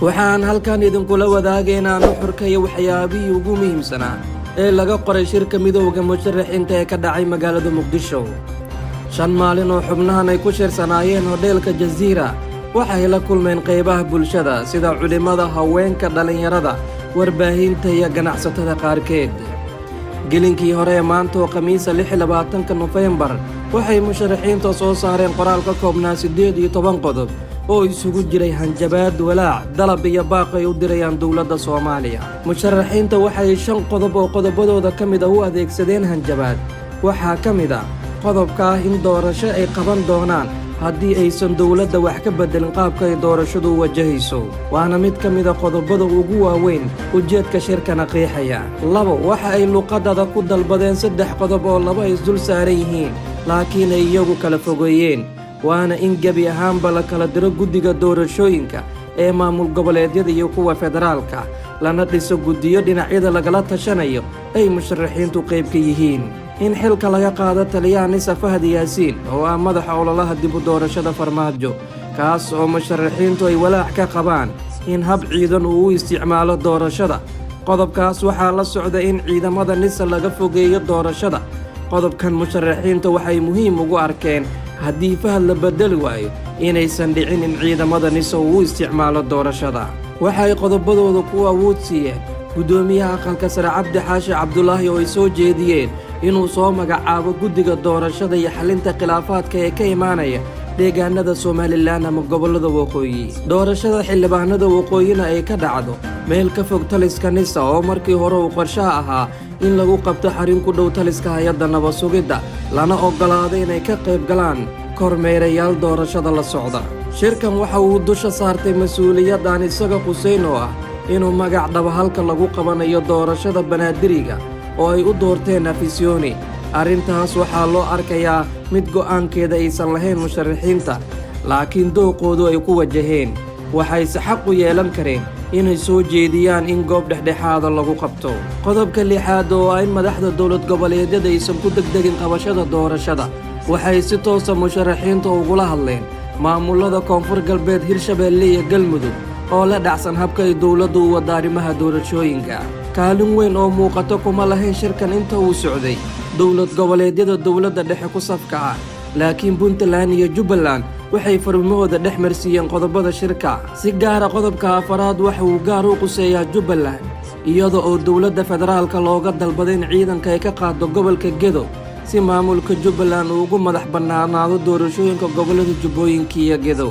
waxaan halkan idinkula wadaagaynaa nuxurka iyo waxyaabihii ugu muhiimsanaa ee laga qoray shirka midowga musharaxiinta ee ka dhacay magaalada Muqdisho. 5 maalin oo xubnahan ay ku shirsanaayeen hoteelka Jazeera waxay la kulmeen qaybaha bulshada sida culimada, haweenka, dhalinyarada, warbaahinta iyo ganacsatada qaarkeed. gelinkii hore ee maanta oo Khamiisa 26 Novembar waxay musharaxiinta soo saareen qoraal ka koobnaa 18 qodob oo isugu jiray hanjabaad, walaac, dalab iyo baaq ay u dirayaan dowladda Soomaaliya. Musharaxiinta waxay 5 qodob oo qodobadooda ka mid ah u adeegsadeen hanjabaad. waxaa ka mid ah qodobka ah in doorasho ay qaban doonaan haddii aysan dowladda wax ka bedelin qaabka ay doorashadu u wajahayso. waana mid ka mid ah qodobada ugu waaweyn ujeedka shirkana qeexaya. 2 waxa ay luqadada ku dalbadeen 3 qodob oo 2 ay isdul saaran yihiin laakiin ay iyagu kala fogeeyeen. waana in gebi ahaanba la kala diro guddiga doorashooyinka ee maamul goboleedyada iyo kuwa federaalka, lana dhiso guddiyo dhinacyada lagala tashanayo ay musharaxiintu qayb ka yihiin. in xilka laga qaado taliyaha NISA Fahad Yaasiin oo ah madaxa ololaha dib u doorashada Farmaajo, kaas oo musharaxiintu ay walaac ka qabaan in hab ciidan uu u isticmaalo doorashada. qodobkaas waxaa la socda in ciidamada NISA laga fogeeyo doorashada. qodobkan musharaxiinta waxay muhiim ugu arkeen haddii Fahad la bedeli waayo inaysan dhicin in ciidamada NISA uu u isticmaalo doorashada. waxay qodobadooda ku awood siiyeen gudoomiyaha aqalka sare Cabdi Xaashi Cabdulaahi oo ay soo jeediyeen inuu soo magacaabo guddiga doorashada iyo xalinta khilaafaadka ee ka imaanaya deegaanada Somaliland ama gobolada waqooyi. doorashada xildhibaanada waqooyina ay ka dhacdo meel ka fog taliska NISA oo markii hore uu qorshaha ahaa in lagu qabto xarin ku dhow taliska hay'adda nabad sugidda, lana oggolaado inay ka qayb galaan kormeerayaal doorashada la socda. shirkan waxa uu dusha saartay mas'uuliyaddan isaga Xuseen oo ah inuu magac dhabo halka lagu qabanayo doorashada banaadiriga oo ay u doorteen afisyooni. arrintaas waxaa loo arkayaa mid go'aankeeda aysan lahayn musharaxiinta, laakiin dooqoodu ay ku wajaheen. waxayse xaq u yeelan kareen inay soo jeediyaan in goob dhexdhexaada lagu qabto. qodobka 6 oo ah in madaxda dowlad goboleedyada aysan ku degdegin qabashada doorashada. waxay si toosa musharaxiinta ugula hadleen maamulada Koonfur Galbeed, Hirshabeelle iyo Galmudug oo la dhacsan habka ay dowladdu u wada arrimaha doorashooyinka. kaalin weyn oo muuqato kuma lahayn shirkan inta uu socday dowlad goboleedyada dowladda dhexe ku safka ah, laakiin Puntland iyo Jubbaland waxay farmahooda dhex marsiiyeen qodobada shirka. si gaara qodobka 4 waxa uu gaar u quseeyaa Jubbaland, iyada oo dowladda federaalka looga dalbaday in ciidanka ay ka qaado gobolka Gedo si maamulka Jubbaland uu ugu madax bannaanaado doorashooyinka gobolada Jubbooyinka iyo Gedo.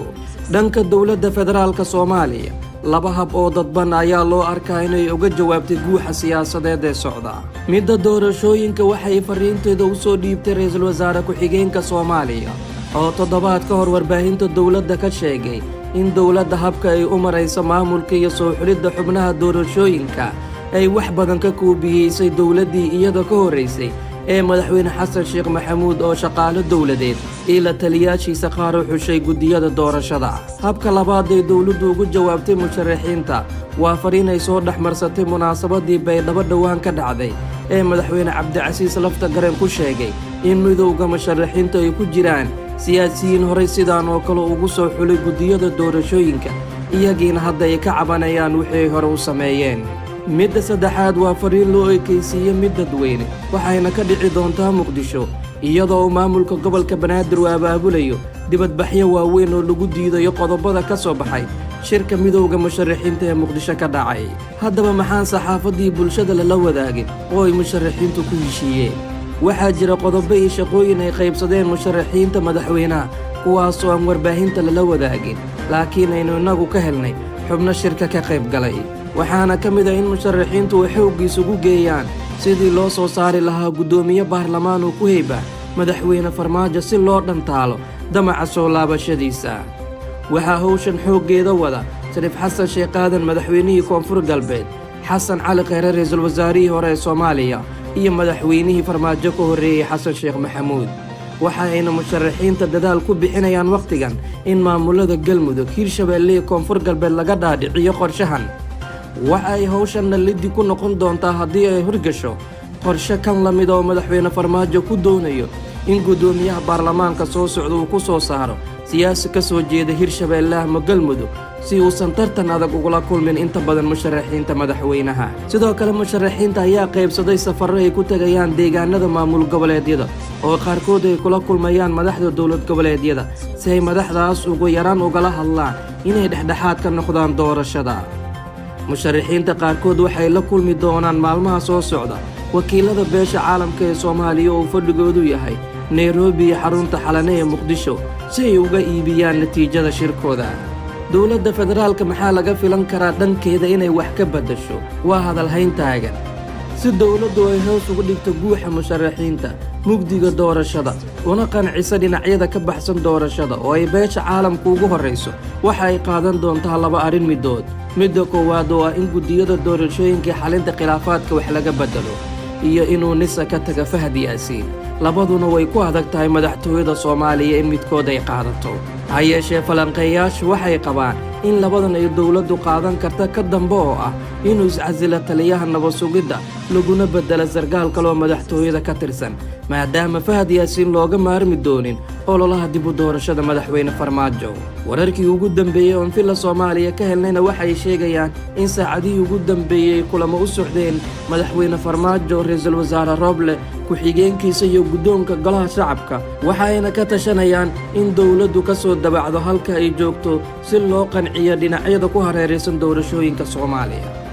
dhanka dowladda federaalka Soomaaliya 2 hab oo dadban ayaa loo arkaa inay uga jawaabtay guuxa siyaasadeed ee socda. midda doorashooyinka waxay fariinteeda u soo dhiibtay ra'iisul wasaare ku-xigeenka Soomaaliya oo toddobaad ka hor warbaahinta dowladda ka sheegay in dowladda habka ay u marayso maamulka iyo soo xulidda xubnaha doorashooyinka ay wax badan ka koobiyeysay dowladdii iyada ka horreysay ee madaxweyne Xasan Sheekh Maxamuud oo shaqaale dowladeed iyo la taliyaashiisa qaar u xushay guddiyada doorashada. habka labaad ee dowladdu ugu jawaabtay musharaxiinta waa fariin ay soo dhexmarsatay munaasabadii Baydhabo dhowaan ka dhacday ee madaxweyne Cabdicasiis Laftagareen ku sheegay in midowga musharaxiinta ay ku jiraan siyaasiyiin horey sidaan oo kale ugu soo xulay guddiyada doorashooyinka, iyagiina hadda ay ka cabanayaan wixii ay hore u sameeyeen. midda 3 waa fariin loo ekaysiiyey mid dadweyne, waxayna ka dhici doontaa Muqdisho iyadoo maamulka gobolka Banaadir uu abaabulayo dibadbaxyo waaweyn oo lagu diidayo qodobada ka soo baxay shirka midowga musharaxiinta ee Muqdisho ka dhacay. haddaba maxaan saxaafadii bulshada lala wadaagin oo ay musharaxiintu ku heshiiyeen? waxaa jira qodobo iyo shaqooyin ay qaybsadeen musharaxiinta madaxweynaha kuwaas oo aan warbaahinta lala wadaagin, laakiin aynu inagu ka helnay xubno shirka ka qayb galay. waxaana ka mid ah in musharaxiintu ay xooggiis ugu geeyaan sidii loo soo saari lahaa guddoomiye baarlamaan oo ku heyba madaxweyne Farmaajo si loo dhantaalo damaca soo laabashadiisa. waxaa hawshan xooggeeda wada Shariif Xasan Sheekh Aadan, madaxweynihii Koonfur Galbeed, Xasan Cali Kheyre, ra'iisul wasaarihii hore ee Soomaaliya, iyo madaxweynihii Farmaajo ka horreeyay Xasan Sheekh Maxamuud. waxa ayna musharaxiinta dadaal ku bixinayaan waqtigan in maamulada Galmudug, Hirshabeelle iyo Koonfur Galbeed laga dhaadhiciyo qorshahan. waxa ay hawshanna liddi ku noqon doontaa haddii ay horgasho qorshe kan la mid oo madaxweyne Farmaajo ku doonayo in guddoomiyaha baarlamaanka soo socda uu ku soo saaro siyaasi ka soo jeeda Hirshabeelle ama Galmudug si uusan tartan adag ugula kulmin inta badan musharaxiinta madaxweynaha. Sidoo kale musharaxiinta ayaa qaybsaday safarro ay ku tagayaan deegaanada maamul goboleedyada oo qaarkood ay kula kulmayaan madaxda dowlad goboleedyada si ay madaxdaas ugu yaraan ugala hadlaan inay dhexdhexaad ka noqdaan doorashada. musharaxiinta qaarkood waxay la kulmi doonaan maalmaha soo socda wakiilada beesha caalamka ee Soomaaliya oo fadhigoodu yahay Nairobi iyo xarunta Xalane ee Muqdisho si ay uga iibiyaan natiijada shirkooda. dowladda federaalka maxaa laga filan karaa dhankeeda inay wax ka bedesho? waa hadal hayn taagan. si dowladdu ay hoos ugu dhigto guuxa musharaxiinta mugdiga doorashada una qancisa dhinacyada ka baxsan doorashada oo ay beesha caalamku ugu horeyso, waxa ay qaadan doontaa laba arrin midood. midda koowaad oo ah in guddiyada doorashooyinka xalinta khilaafaadka wax laga bedelo iyo inuu nisa ka taga Fahdi Yaasiin. labaduna way ku adag tahay madaxtooyada Soomaaliya in midkood ay qaadato. ha yeeshee falanqeeyaashu waxay qabaan in labadan ay dowladdu qaadan karta ka dambe oo ah inuu iscasilo taliyaha nabad sugidda laguna bedelo sarkaal kale oo madaxtooyada ka tirsan, maadaama Fahdi Yaasiin looga maarmi doonin ololaha dib u doorashada madaxweyne Farmaajo. wararkii ugu dambeeyey oo Villa Soomaaliya ka helnayna waxay sheegayaan in saacadihii ugu dambeeyey kulamo u socdeen madaxweyne Farmaajo, ra'iisul wasaare Roble, ku-xigeenkiisa iyo guddoonka golaha shacabka, waxayna ka tashanayaan in dowladdu ka soo dabacdo halka ay joogto si loo qanciyo dhinacyada ku hareeraysan doorashooyinka Soomaaliya.